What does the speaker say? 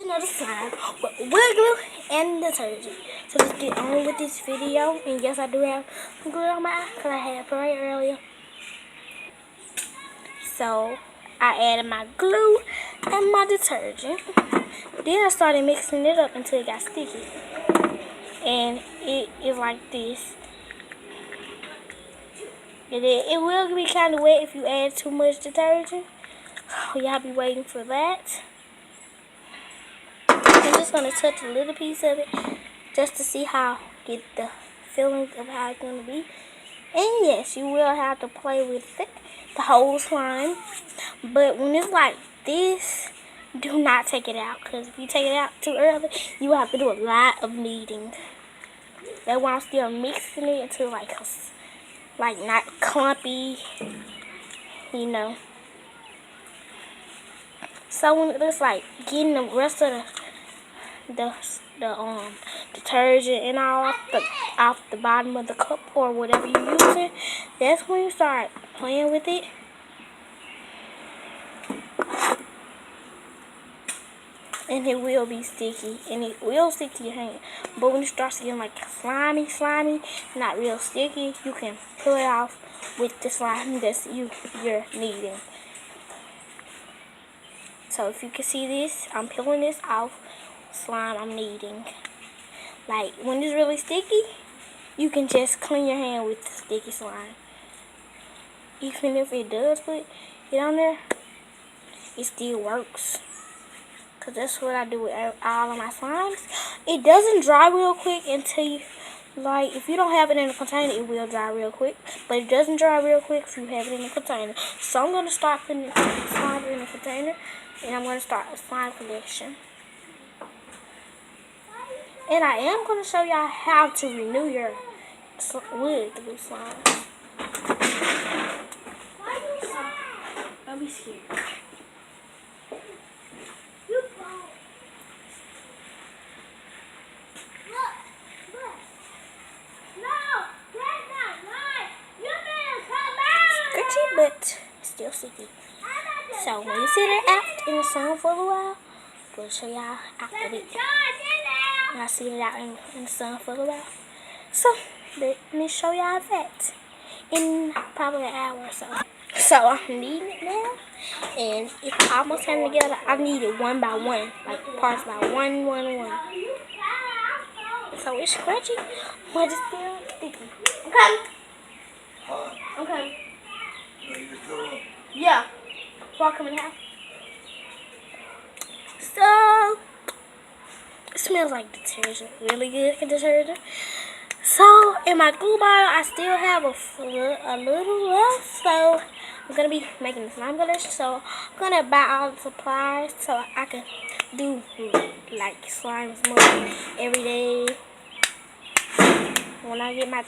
Another slime with wood glue and detergent. So let's get on with this video. And yes, I do have glue on my eye because I had it right earlier. So I added my glue and my detergent. Then I started mixing it up until it got sticky. And it is like this. It will be kind of wet if you add too much detergent. Y'all be waiting for that. I'm just going to touch a little piece of it just to see how, get the feeling of how it's going to be. And yes, you will have to play with it, the whole slime. But when it's like this, do not take it out. Because if you take it out too early, you will have to do a lot of kneading. That's why I'm still mixing it until like not clumpy, you know. So when it looks like getting the rest of the detergent and all off the bottom of the cup or whatever you're using, that's when you start playing with it. And it will be sticky, and it will stick to your hand. But when it starts getting like slimy, not real sticky, you can peel it off with the slime that you're kneading. So if you can see this, I'm peeling this off slime I'm kneading. Like when it's really sticky, you can just clean your hand with the sticky slime. Even if it does put it on there, it still works. Because that's what I do with all of my slimes. It doesn't dry real quick until you, like, if you don't have it in a container, it will dry real quick. But it doesn't dry real quick if you have it in a container. So I'm going to start putting slime in a container. And I'm going to start a slime collection. And I am going to show y'all how to renew your wood glue slime. Don't be scared. But still sticky. So when you sit it out in the sun for a while, I'm going to show y'all after it. And I sit it out in the sun for a while. So let me show y'all that in probably an hour or so. So I'm kneading it now, and it's almost coming together. I knead it one by one, like parts by one. So it's scratchy, but it's still sticky. Okay. Yeah. Welcome in the house. So it smells like detergent, really good detergent. So in my glue bottle, I still have a little left. So I'm gonna be making the slime collection. So I'm gonna buy all the supplies so I can do like slimes more every day when I get my